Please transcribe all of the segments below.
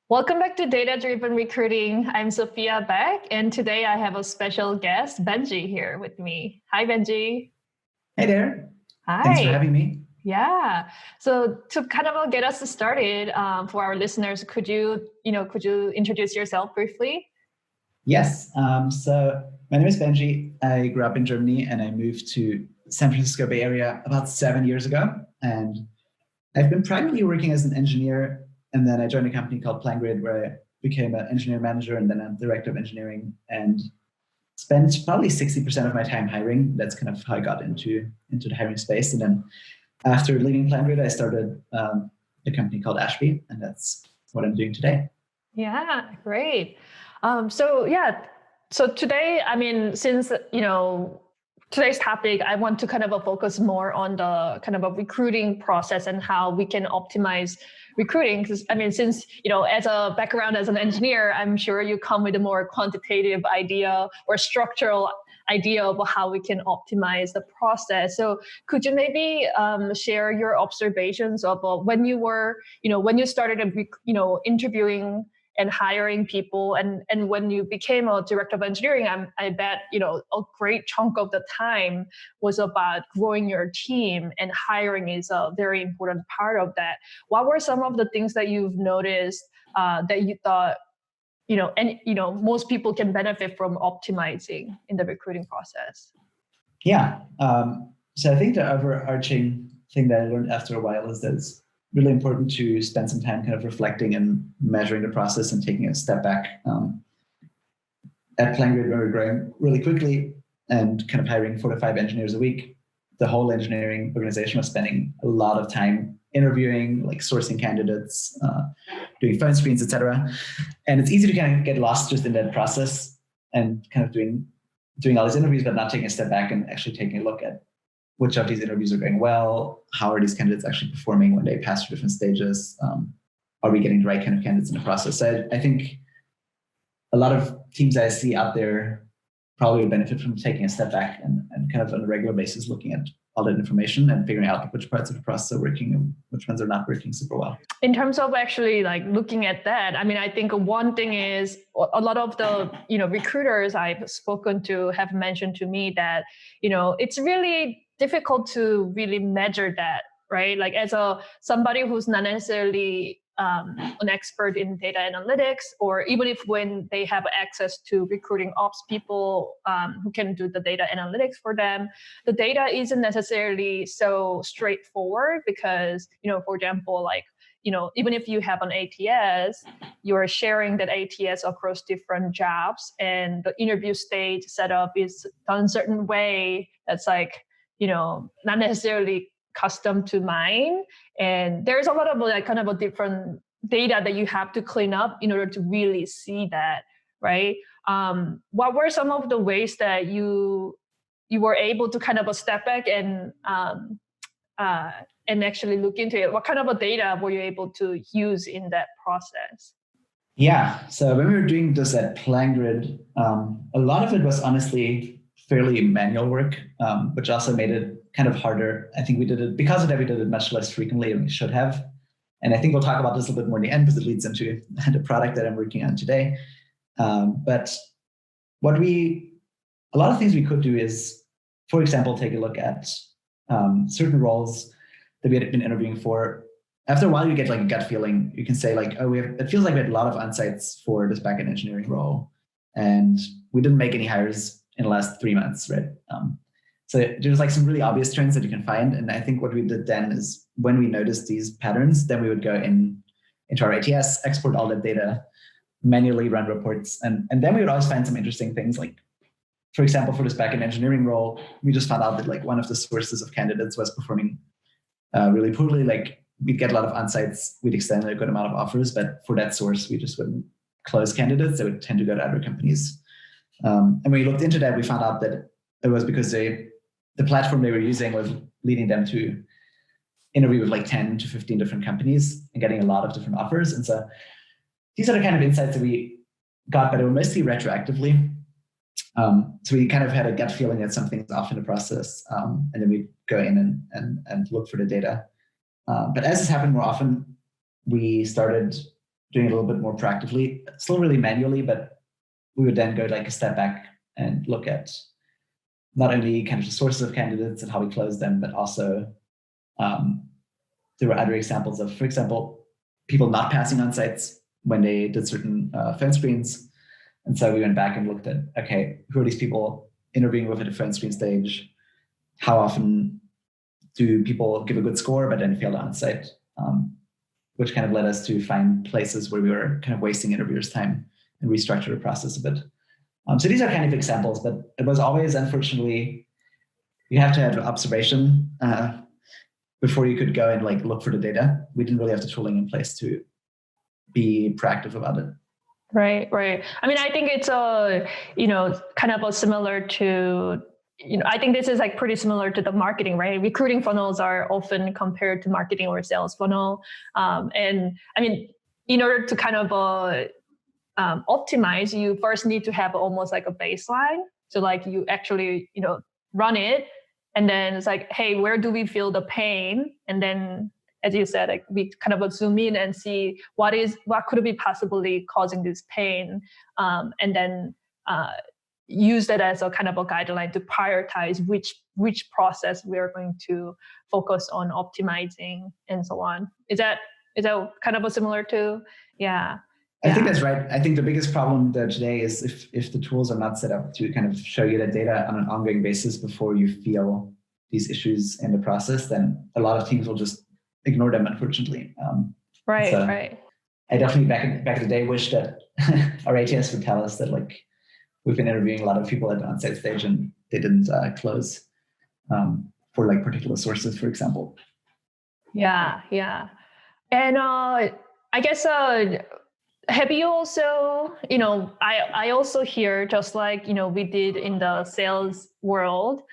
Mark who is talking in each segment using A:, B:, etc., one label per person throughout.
A: Welcome back to DataDriven Recruiting. I'm Sophia Beck, and today I have a special guest, Benji, here with me. Hi, Benji.
B: Hey there.
A: Hi.
B: Thanks for having me.
A: Yeah. So to kind of get us started, for our listeners, could you introduce yourself briefly?
B: Yes. So my name is Benji. I grew up in Germany and I moved to San Francisco Bay Area about 7 years ago. And I've been primarily working as an engineer. And then I joined a company called PlanGrid where I became an engineer manager and then a director of engineering and spent probably 60% of my time hiring. That's kind of how I got into the hiring space. And then after leaving PlanGrid, I started a company called Ashby, and that's what I'm doing today.
A: Yeah, great. So today, since today's topic, I want to kind of focus more on the kind of a recruiting process and how we can optimize recruiting. Because since as a background as an engineer, I'm sure you come with a more quantitative idea or structural idea of how we can optimize the process. So could you maybe share your observations of when you started interviewing and hiring people, and when you became a director of engineering, I bet a great chunk of the time was about growing your team, and hiring is a very important part of that. What were some of the things that you've noticed that you thought most people can benefit from optimizing in the recruiting process?
B: Yeah. So I think the overarching thing that I learned after a while is that it's really important to spend some time kind of reflecting and measuring the process and taking a step back. At PlanGrid, when we were growing really quickly and kind of hiring 4 to 5 engineers a week, the whole engineering organization was spending a lot of time interviewing, like sourcing candidates, doing phone screens, etc. And it's easy to kind of get lost just in that process and kind of doing all these interviews, but not taking a step back and actually taking a look at which of these interviews are going well, how are these candidates actually performing when they pass through different stages, are we getting the right kind of candidates in the process? So I think a lot of teams I see out there probably would benefit from taking a step back and kind of on a regular basis looking at all that information and figuring out which parts of the process are working and which ones are not working super well.
A: In terms of actually like looking at that, I think one thing is a lot of the recruiters I've spoken to have mentioned to me that it's really difficult to really measure that, right? Like as somebody who's not necessarily an expert in data analytics, or even if when they have access to recruiting ops people who can do the data analytics for them, the data isn't necessarily so straightforward because, for example, like, even if you have an ATS, you're sharing that ATS across different jobs, and the interview stage setup is done a certain way that's like, not necessarily custom to mine. And there's a lot of like kind of a different data that you have to clean up in order to really see that, right? What were some of the ways that you were able to kind of step back and actually look into it? What kind of a data were you able to use in that process?
B: Yeah, so when we were doing this at PlanGrid, a lot of it was honestly fairly manual work, which also made it kind of harder. I think we did it much less frequently than we should have. And I think we'll talk about this a little bit more in the end because it leads into the product that I'm working on today. But a lot of things we could do is, for example, take a look at certain roles that we had been interviewing for. After a while, you get like a gut feeling. You can say like, oh, it feels like we had a lot of on-sites for this backend engineering role. And we didn't make any hires in the last 3 months, right? So there's like some really obvious trends that you can find. And I think what we did then is when we noticed these patterns, then we would go into our ATS, export all that data, manually run reports. And then we would always find some interesting things. Like, for example, for this backend engineering role, we just found out that like one of the sources of candidates was performing really poorly. Like we'd get a lot of on-sites, we'd extend a good amount of offers, but for that source, we just wouldn't close candidates. They would tend to go to other companies. And when we looked into that, we found out that it was because the platform they were using was leading them to interview with like 10 to 15 different companies and getting a lot of different offers. And so these are the kind of insights that we got, but they were mostly retroactively. So we kind of had a gut feeling that something's off in the process, and then we go in and look for the data. But as this happened more often, we started doing it a little bit more proactively, still really manually, but we would then go like a step back and look at not only kind of the sources of candidates and how we close them, but also there were other examples of, for example, people not passing on sites when they did certain phone screens. And so we went back and looked at, okay, who are these people interviewing with at the phone screen stage? How often do people give a good score but then fail the on-site? Which kind of led us to find places where we were kind of wasting interviewers' time and restructure the process a bit. So these are kind of examples, but it was always, unfortunately, you have to have observation before you could go and like look for the data. We didn't really have the tooling in place to be proactive about it.
A: Right. I mean, I think it's kind of a similar to, I think this is like pretty similar to the marketing, right? Recruiting funnels are often compared to marketing or sales funnel. And I mean, in order to kind of optimize, you first need to have almost like a baseline. So like you actually, run it, and then it's like, hey, where do we feel the pain? And then, as you said, like we kind of zoom in and see what could be possibly causing this pain, and then use that as a kind of a guideline to prioritize which process we are going to focus on optimizing and so on. Is that kind of a similar to? Yeah.
B: I think that's right. I think the biggest problem there today is if the tools are not set up to kind of show you the data on an ongoing basis before you feel these issues in the process, then a lot of teams will just ignore them, unfortunately.
A: Right.
B: I definitely back in the day wish that our ATS would tell us that like we've been interviewing a lot of people at the on-site stage and they didn't close for like particular sources, for example.
A: Yeah. And I guess have you also, I also hear, just like, we did in the sales world,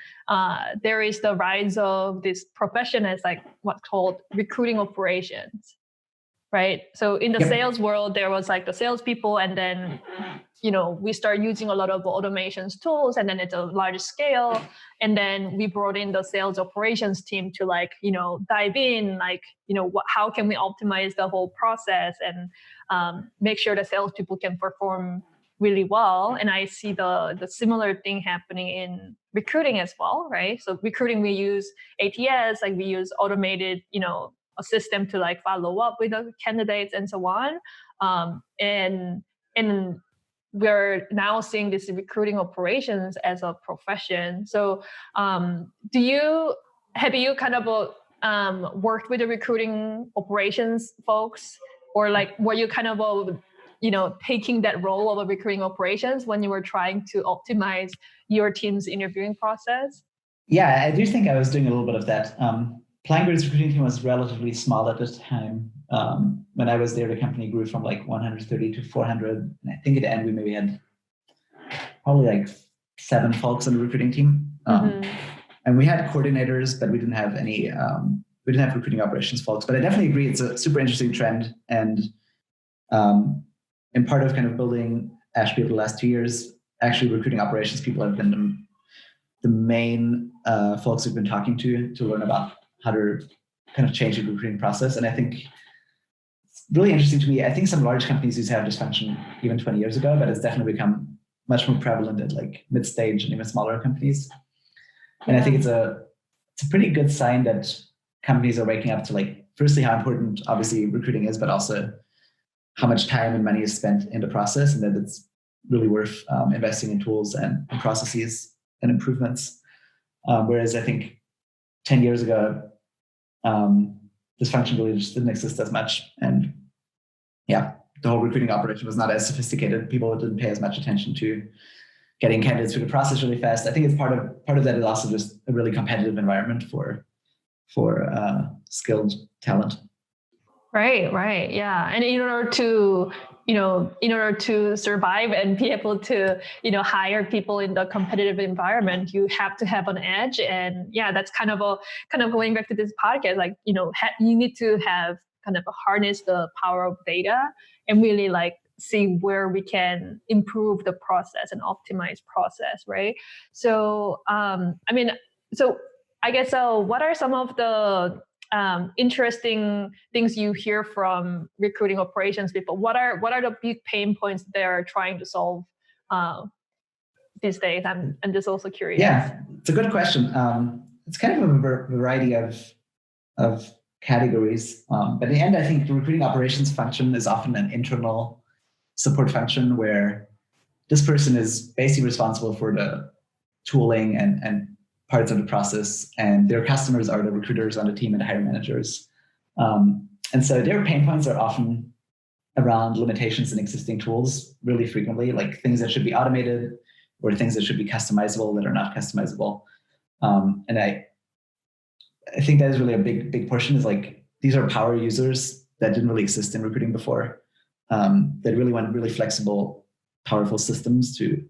A: there is the rise of this profession as like what's called recruiting operations, right? So in the sales world, there was like the salespeople, and then, we start using a lot of automations tools, and then it's a large scale. And then we brought in the sales operations team to like, dive in, like, how can we optimize the whole process and make sure the salespeople can perform really well. And I see the similar thing happening in recruiting as well, right? So recruiting, we use ATS, like we use automated, a system to like follow up with the candidates and so on. And we're now seeing this recruiting operations as a profession. So have you kind of worked with the recruiting operations folks, or like were you kind of taking that role of a recruiting operations when you were trying to optimize your team's interviewing process?
B: Yeah, I do think I was doing a little bit of that. PlanGrid's recruiting team was relatively small at this time. When I was there, the company grew from like 130 to 400. And I think at the end, we maybe had probably like 7 folks on the recruiting team. And we had coordinators, but we didn't have any, we didn't have recruiting operations folks. But I definitely agree, it's a super interesting trend. And part of kind of building Ashby over the last 2 years, actually recruiting operations people have been the main folks we've been talking to learn about how to kind of change the recruiting process. And I think it's really interesting to me. I think some large companies used to have this function even 20 years ago, but it's definitely become much more prevalent at like mid-stage and even smaller companies. And I think it's a pretty good sign that companies are waking up to like, firstly, how important obviously recruiting is, but also how much time and money is spent in the process, and that it's really worth investing in tools and processes and improvements. Whereas I think 10 years ago, this function really just didn't exist as much. And yeah, the whole recruiting operation was not as sophisticated. People didn't pay as much attention to getting candidates through the process really fast. I think it's part of that is also just a really competitive environment for skilled talent.
A: Right. Yeah. And in order to survive and be able to, hire people in the competitive environment, you have to have an edge. And yeah, that's kind of going back to this podcast, like, you need to have kind of harness the power of data and really like see where we can improve the process and optimize process. Right. So, so I guess, what are some of the interesting things you hear from recruiting operations people? What are the big pain points they're trying to solve these days? I'm just also curious.
B: Yeah, it's a good question. It's kind of a variety of categories. But in the end, I think the recruiting operations function is often an internal support function where this person is basically responsible for the tooling and parts of the process, and their customers are the recruiters on the team and the hiring managers. And so their pain points are often around limitations in existing tools, really frequently, like things that should be automated or things that should be customizable that are not customizable. And I think that is really a big portion, is like, these are power users that didn't really exist in recruiting before. That really want really flexible, powerful systems to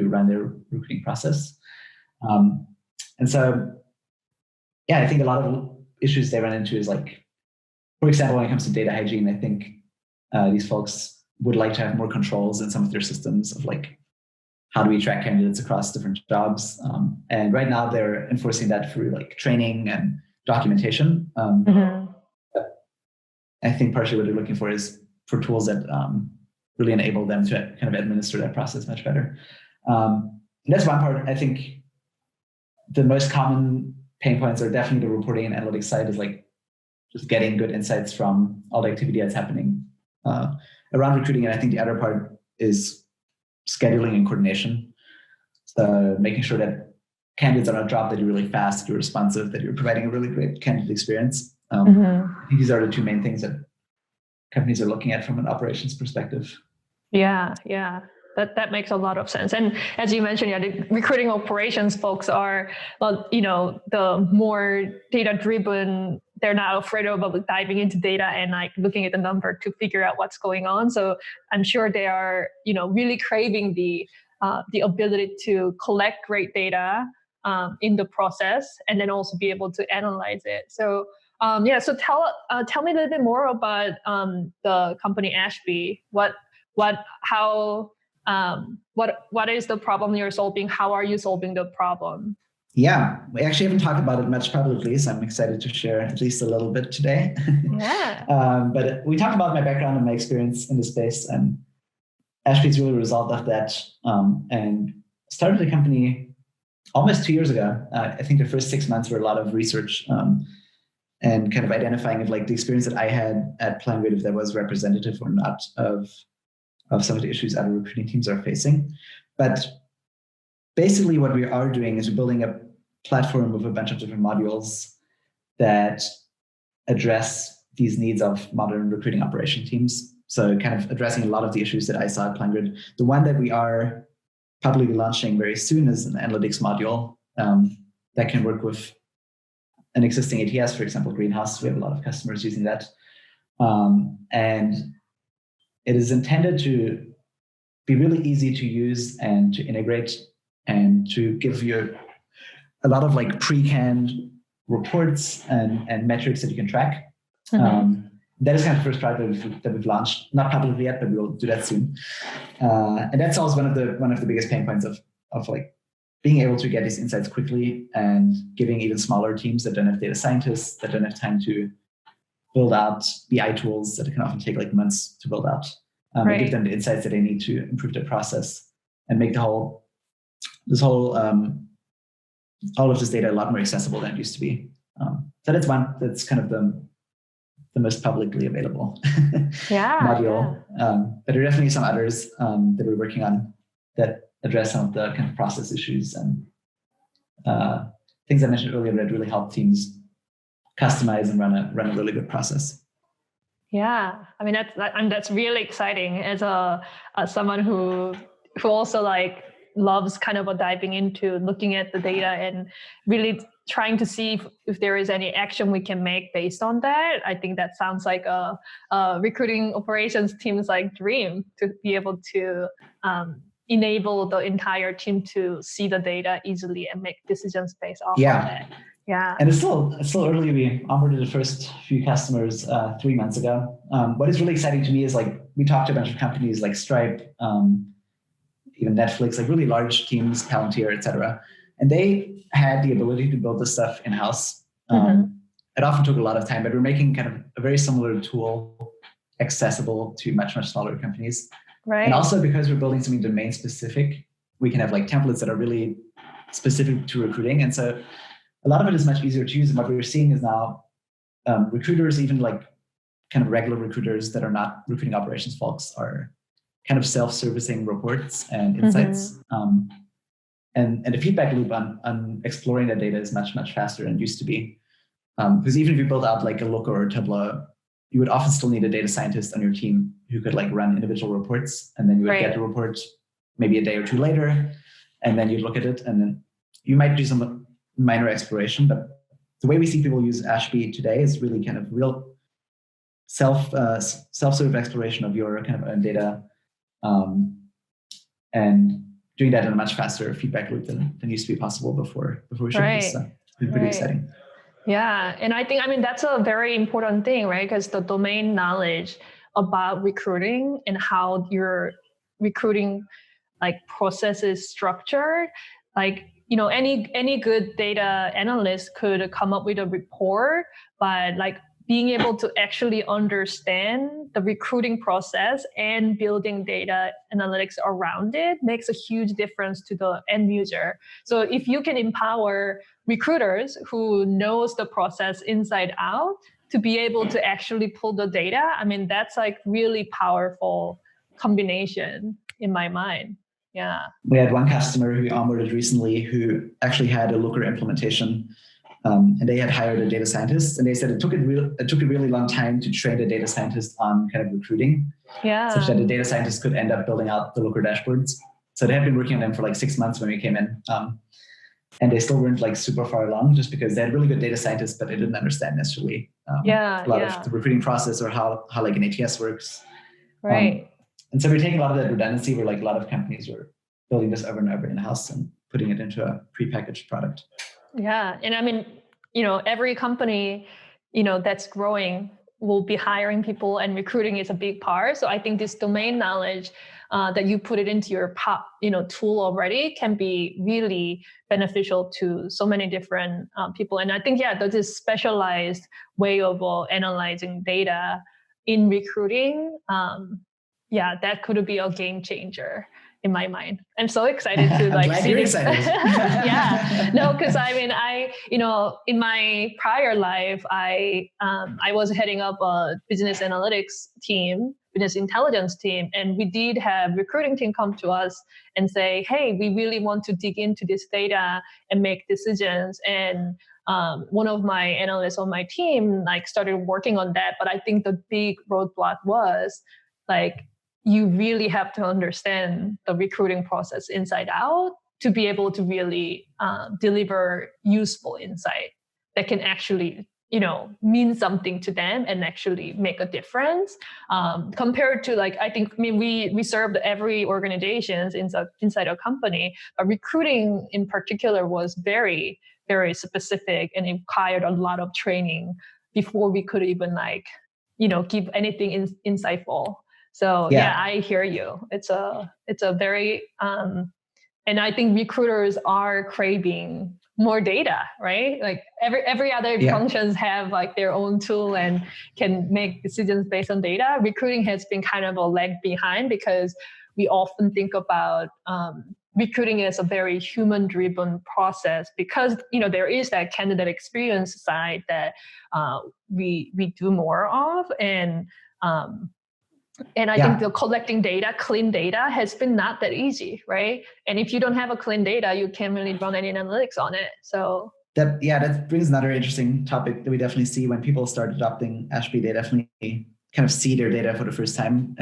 B: run their recruiting process. And so, yeah, I think a lot of issues they run into is like, for example, when it comes to data hygiene, I think these folks would like to have more controls in some of their systems of like, how do we track candidates across different jobs? And right now they're enforcing that through like training and documentation. I think partially what they're looking for is for tools that really enable them to kind of administer that process much better. And that's one part. I think the most common pain points are definitely the reporting and analytics side, is like just getting good insights from all the activity that's happening around recruiting. And I think the other part is scheduling and coordination. So making sure that candidates are not dropped, that you're really fast, you're responsive, that you're providing a really great candidate experience. I think these are the two main things that companies are looking at from an operations perspective.
A: Yeah. That makes a lot of sense. And as you mentioned, the recruiting operations folks are, the more data-driven. They're not afraid of diving into data and like looking at the number to figure out what's going on. So I'm sure they are, really craving the ability to collect great data in the process, and then also be able to analyze it. So so tell me a little bit more about the company Ashby. What is the problem you're solving? How are you solving the problem?
B: Yeah, we actually haven't talked about it much publicly, so I'm excited to share at least a little bit today.
A: Yeah.
B: But we talked about my background and my experience in the space, and Ashby is really a result of that. And started the company almost 2 years ago. I think the first 6 months were a lot of research and kind of identifying if like the experience that I had at PlanGrid, if that was representative or not of some of the issues other recruiting teams are facing. But basically what we are doing is we're building a platform with a bunch of different modules that address these needs of modern recruiting operation teams. So kind of addressing a lot of the issues that I saw at PlanGrid. The one that we are publicly launching very soon is an analytics module that can work with an existing ATS, for example, Greenhouse. We have a lot of customers using that. And it is intended to be really easy to use and to integrate and to give you a lot of like pre-canned reports and metrics that you can track. That is kind of the first product that we've launched, not publicly yet, but we will do that soon. And that's also one of the biggest pain points of like being able to get these insights quickly and giving even smaller teams that don't have data scientists, that don't have time to build out BI tools that can often take like months to build out. And give them the insights that they need to improve their process and make all of this data a lot more accessible than it used to be. So that's kind of the most publicly available module. But there are definitely some others that we're working on that address some of the kind of process issues and things I mentioned earlier that really help teams customize and run a really good process.
A: Yeah, I mean that's really exciting as someone who also like loves kind of diving into looking at the data and really trying to see if there is any action we can make based on that. I think that sounds like a recruiting operations team's like dream, to be able to enable the entire team to see the data easily and make decisions based off of it. Yeah.
B: And it's still early. We onboarded the first few customers 3 months ago. What is really exciting to me is like we talked to a bunch of companies like Stripe, even Netflix, like really large teams, Palantir, et cetera. And they had the ability to build this stuff in-house. it often took a lot of time, but we're making kind of a very similar tool accessible to much, much smaller companies.
A: Right.
B: And also because we're building something domain specific, we can have like templates that are really specific to recruiting. And so a lot of it is much easier to use. And what we're seeing is now recruiters, even like kind of regular recruiters that are not recruiting operations folks, are kind of self-servicing reports and insights. And the feedback loop on exploring that data is much, much faster than it used to be. Because even if you build out like a Looker or a Tableau, you would often still need a data scientist on your team who could like run individual reports, and then you would get the report maybe a day or two later, and then you look at it, and then you might do some minor exploration. But the way we see people use Ashby today is really kind of real self-serve exploration of your kind of own data, and doing that in a much faster feedback loop than used to be possible before we shipped this. So it's been pretty exciting.
A: Yeah. And I think, that's a very important thing, right? Because the domain knowledge about recruiting and how your recruiting like process is structured, like, any good data analyst could come up with a report, but like being able to actually understand the recruiting process and building data analytics around it makes a huge difference to the end user. So if you can empower recruiters who knows the process inside out to be able to actually pull the data, that's like really powerful combination in my mind. Yeah.
B: We had one customer who onboarded recently who actually had a Looker implementation. And they had hired a data scientist, and they said it took a really long time to train the data scientist on kind of recruiting, such that the data scientist could end up building out the Looker dashboards. So they had been working on them for like 6 months when we came in, and they still weren't like super far along, just because they had really good data scientists, but they didn't understand necessarily a lot of the recruiting process or how like an ATS works.
A: Right.
B: And so we're taking a lot of that redundancy where like a lot of companies were building this over and over in-house and putting it into a prepackaged product.
A: Yeah. And every company, that's growing will be hiring people, and recruiting is a big part. So I think this domain knowledge that you put it into your tool already can be really beneficial to so many different people. And I think, this specialized way of analyzing data in recruiting, that could be a game changer. In my mind, I'm so excited to like see this. Yeah, no, because in my prior life, I was heading up a business analytics team, business intelligence team, and we did have recruiting team come to us and say, "Hey, we really want to dig into this data and make decisions." And one of my analysts on my team like started working on that, but I think the big roadblock was like, you really have to understand the recruiting process inside out to be able to really deliver useful insight that can actually, mean something to them and actually make a difference. Compared to like, I think, we served every organization inside a company, but recruiting in particular was very, very specific, and it required a lot of training before we could even like, give anything insightful. So I hear you. It's a very, and I think recruiters are craving more data, right? Like every other functions have like their own tool and can make decisions based on data. Recruiting has been kind of a lag behind because we often think about recruiting as a very human-driven process because there is that candidate experience side that we do more of, and I think the collecting data, clean data, has been not that easy, right? And if you don't have a clean data, you can't really run any analytics on it. So
B: that brings another interesting topic that we definitely see when people start adopting Ashby. They definitely kind of see their data for the first time,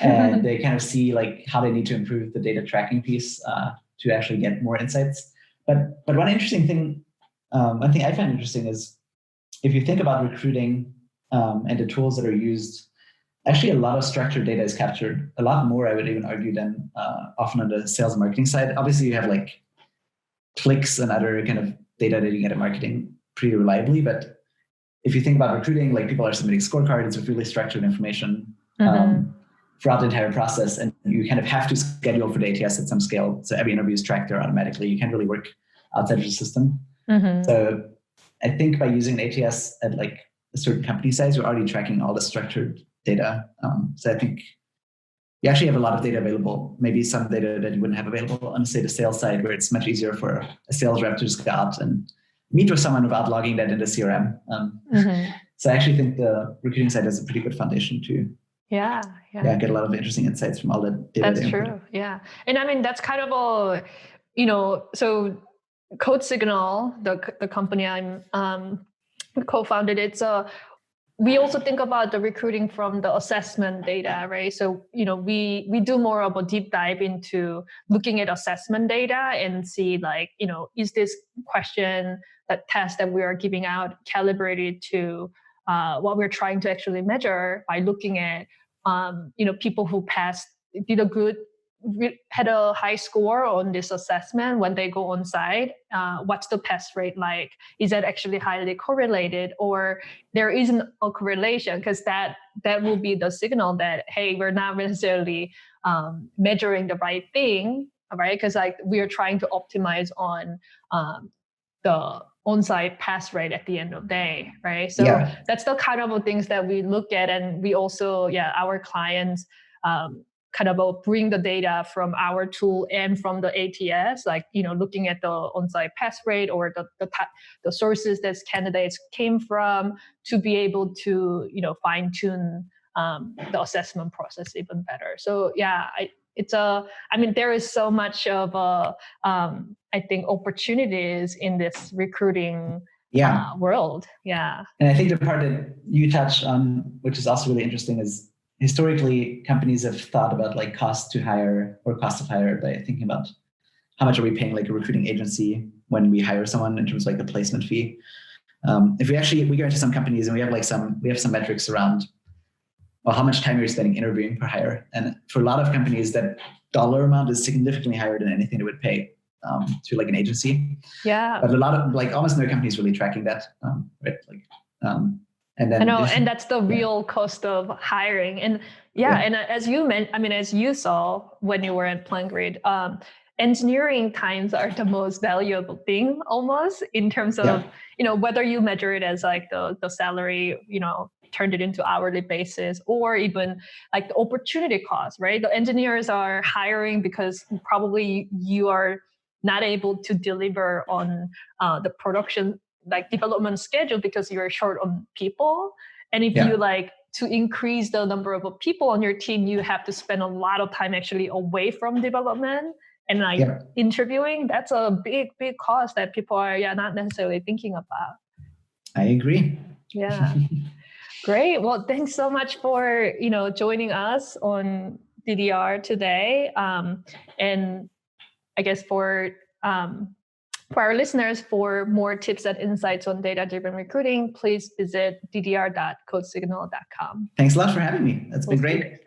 B: and they kind of see like how they need to improve the data tracking piece to actually get more insights. But one interesting thing, one thing I find interesting is if you think about recruiting and the tools that are used. Actually, a lot of structured data is captured, a lot more, I would even argue, than often on the sales and marketing side. Obviously, you have like clicks and other kind of data that you get at marketing pretty reliably. But if you think about recruiting, like people are submitting scorecards with really structured information throughout the entire process. And you kind of have to schedule for the ATS at some scale. So every interview is tracked there automatically. You can't really work outside of the system. So I think by using an ATS at like a certain company size, you're already tracking all the structured data. So I think you actually have a lot of data available, maybe some data that you wouldn't have available on, say, the sales side, where it's much easier for a sales rep to just go out and meet with someone without logging that into CRM. So I actually think the recruiting side is a pretty good foundation to get a lot of interesting insights from all the data.
A: That's true. Yeah. And I mean, that's kind of a, so Code Signal, the company I'm co-founded, we also think about the recruiting from the assessment data, right? So, we do more of a deep dive into looking at assessment data and see like, is this question, that test that we are giving out calibrated to what we're trying to actually measure by looking at, people who had a high score on this assessment when they go on site. What's the pass rate like? Is that actually highly correlated, or there isn't a correlation? Because that will be the signal that, hey, we're not necessarily measuring the right thing, right? Because like we are trying to optimize on the on-site pass rate at the end of the day, right? So that's the kind of things that we look at, and we also, our clients kind of bring the data from our tool and from the ATS, like, looking at the on-site pass rate or the sources that candidates came from, to be able to, fine tune the assessment process even better. So there is so much of I think opportunities in this recruiting world. Yeah.
B: And I think the part that you touched on, which is also really interesting, is historically companies have thought about like cost to hire or cost of hire by thinking about how much are we paying like a recruiting agency when we hire someone in terms of like the placement fee. If we go into some companies and we have some metrics around, well, how much time you're spending interviewing per hire. And for a lot of companies, that dollar amount is significantly higher than anything they would pay to like an agency.
A: Yeah.
B: But a lot of like almost no companies really tracking that, right? And then
A: and that's the real cost of hiring. And and as you saw when you were at PlanGrid, engineering times are the most valuable thing almost, in terms of whether you measure it as like the salary, turned it into hourly basis, or even like the opportunity cost, right? The engineers are hiring because probably you are not able to deliver on the production like development schedule because you're short on people. And if you like to increase the number of people on your team, you have to spend a lot of time actually away from development and like interviewing. That's a big cost that people are not necessarily thinking about.
B: I agree.
A: Yeah. Great. Well, thanks so much for, joining us on DDR today. And I guess for our listeners, for more tips and insights on data-driven recruiting, please visit ddr.codesignal.com.
B: Thanks a lot for having me. That's been great.